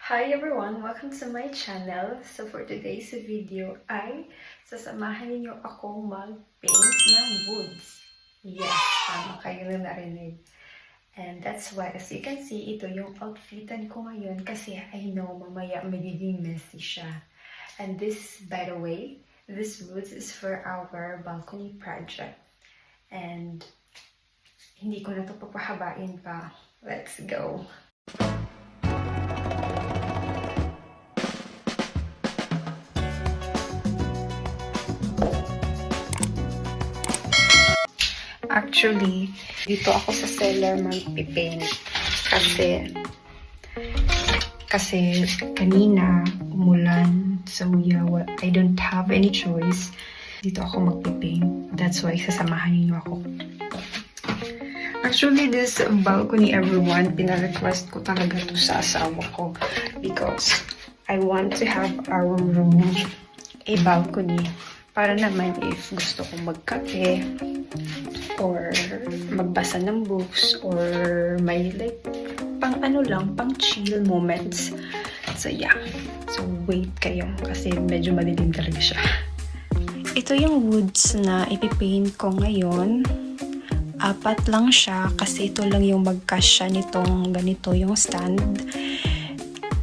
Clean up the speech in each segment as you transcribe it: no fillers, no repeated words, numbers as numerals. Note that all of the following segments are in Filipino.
Hi everyone! Welcome to my channel. So for today's video ay sasamahan ninyo ako mag-paint ng woods. Yes, tama kayo na narinig. And that's why, as you can see, ito yung outfitan ko ngayon kasi I know mamaya magiging messy siya. And this, by the way, this woods is for our balcony project. And hindi ko na ito papahabain pa. Let's go! Actually, dito ako sa cellar magpipaint kasi kanina umulan, so yeah, I don't have any choice. Dito ako magpipaint. That's why sasamahan niyo ako. Actually, this balcony, everyone, pina-request ko talaga to sa asawa ko because I want to have our room a balcony para naman if gusto kong magkape or magbasa ng books or may like pang pang chill moments. So yeah, so wait kayo kasi medyo madilim talaga siya. Ito yung woods na ipipaint ko ngayon. 4 lang siya kasi ito lang yung magkasya nitong ganito yung stand.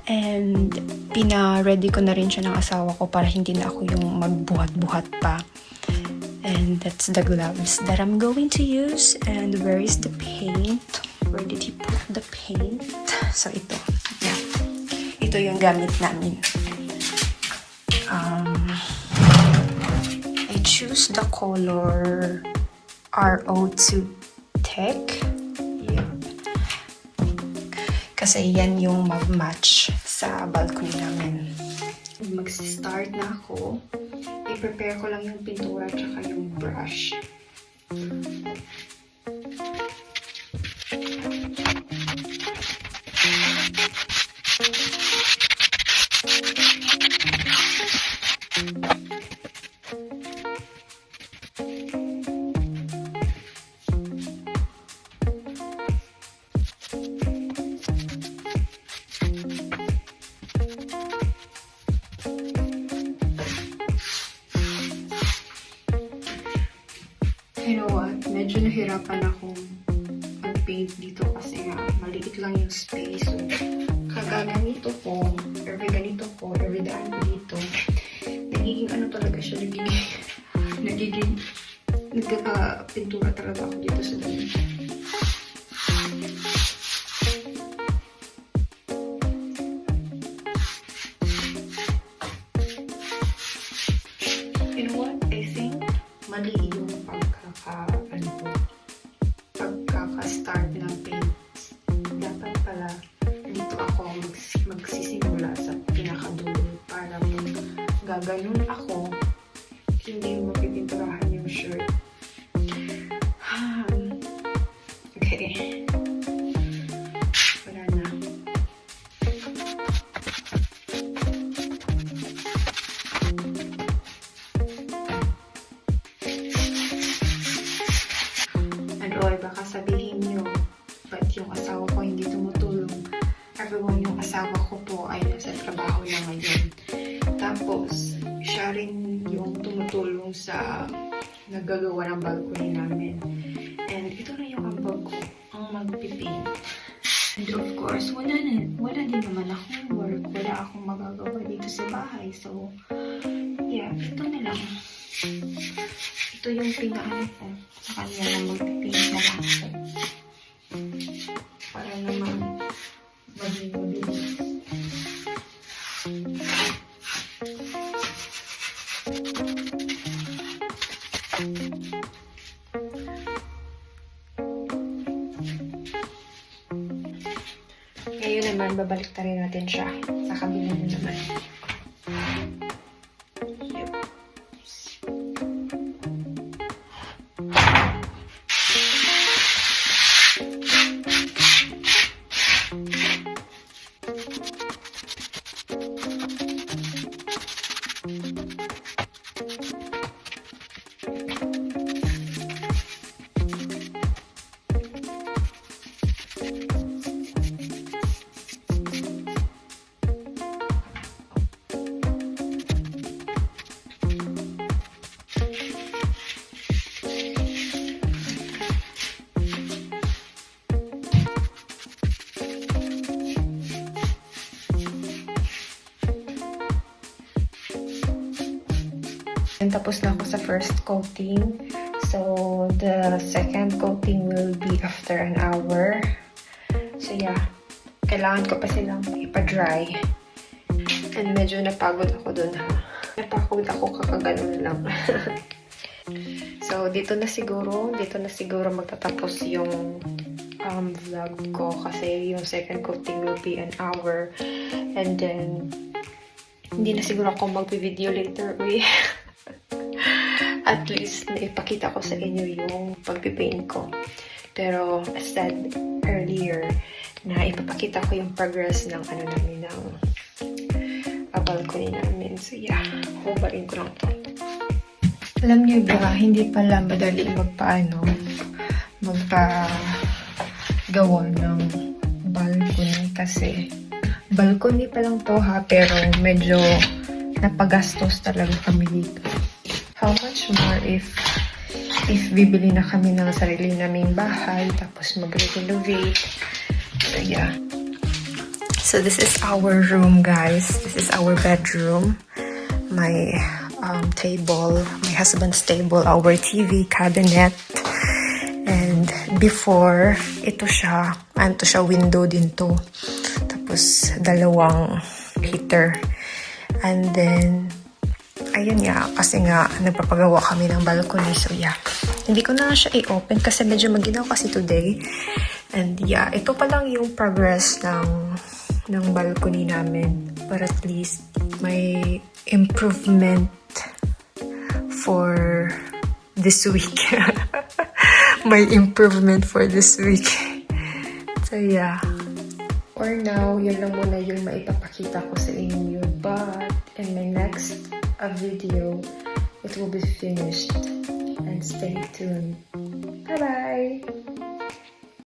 And pina-ready ko na rin siya ng asawa ko para hindi na ako yung magbuhat-buhat pa. And that's the gloves that I'm going to use. And where is the paint? Where did he put the paint? So ito. Yeah. Ito yung gamit namin. I choose the color RO2 Tech. Yeah. Kasi yan yung mag-match sa balcony namin. Mag-start na ako. I-prepare ko lang yung pintura at saka yung brush. You know what? Medyo nahirapan akong mag-paint dito kasi nga maliit lang yung space. So, kagaganito ko, every daan ko dito, nagiging ano talaga siya, nagkakapintura talaga ako dito sa dami. You know what? I think mali yung pagkaka-start ng paint. Dapat pala dito ako magsisimula sa pinakadulo para gaganon ako hindi mapipinturahan yung shirt. Okay. Wala na. Or baka sabihin nyo, ba't yung asawa ko hindi tumutulong? Everyone, yung asawa ko po ay nasa trabaho na ngayon. Tapos, siya rin yung tumutulong sa naggagawa ng balcony namin. And ito na yung ambag ko, ang magpipaint. And of course, wala din naman akong work. Wala akong magagawa dito sa bahay. So, yeah, ito na lang. Ito yung pinaano ko. Sa kanya lang magpipaint na lang ako. Para naman maging mabilis. Ngayon naman, babalik na rin natin siya sa kabila na naman. Tapos na ako sa first coating. So, the second coating will be after an hour. So, yeah. Kailangan ko pa silang ipa-dry. And medyo napagod ako dun, ha. Napagod ako kakaganon lang. So, dito na siguro magtatapos yung vlog ko. Kasi yung second coating will be an hour. And then, hindi na siguro ako mag-video later. At least, naipakita ko sa inyo yung pagpipaint ko. Pero, as said earlier, na ipapakita ko yung progress ng namin, ng balcony namin. So, yeah. Hubarin ko lang to. Alam niyo ba, hindi pala madali magpagawa ng balcony kasi balcony pa lang to, ha, pero medyo napagastos talaga kami dito. How much more if bibili na kami ng sarili naming bahay tapos mag-renovate. So, yeah. So, this is our room, guys. This is our bedroom. My table, my husband's table, our TV cabinet. And before, ito siya window din to. Tapos, dalawang heater. And then, ayun nga, kasi nga, nagpapagawa kami ng balcony. So, yeah. Hindi ko na siya i-open kasi medyo maginaw kasi today. And, yeah, ito pa lang yung progress ng balcony namin. But at least, may improvement for this week. May improvement for this week. So, yeah. For now, yun lang muna yung maipapakita ko sa inyo. But, in my next video, it will be finished. And stay tuned. Bye-bye!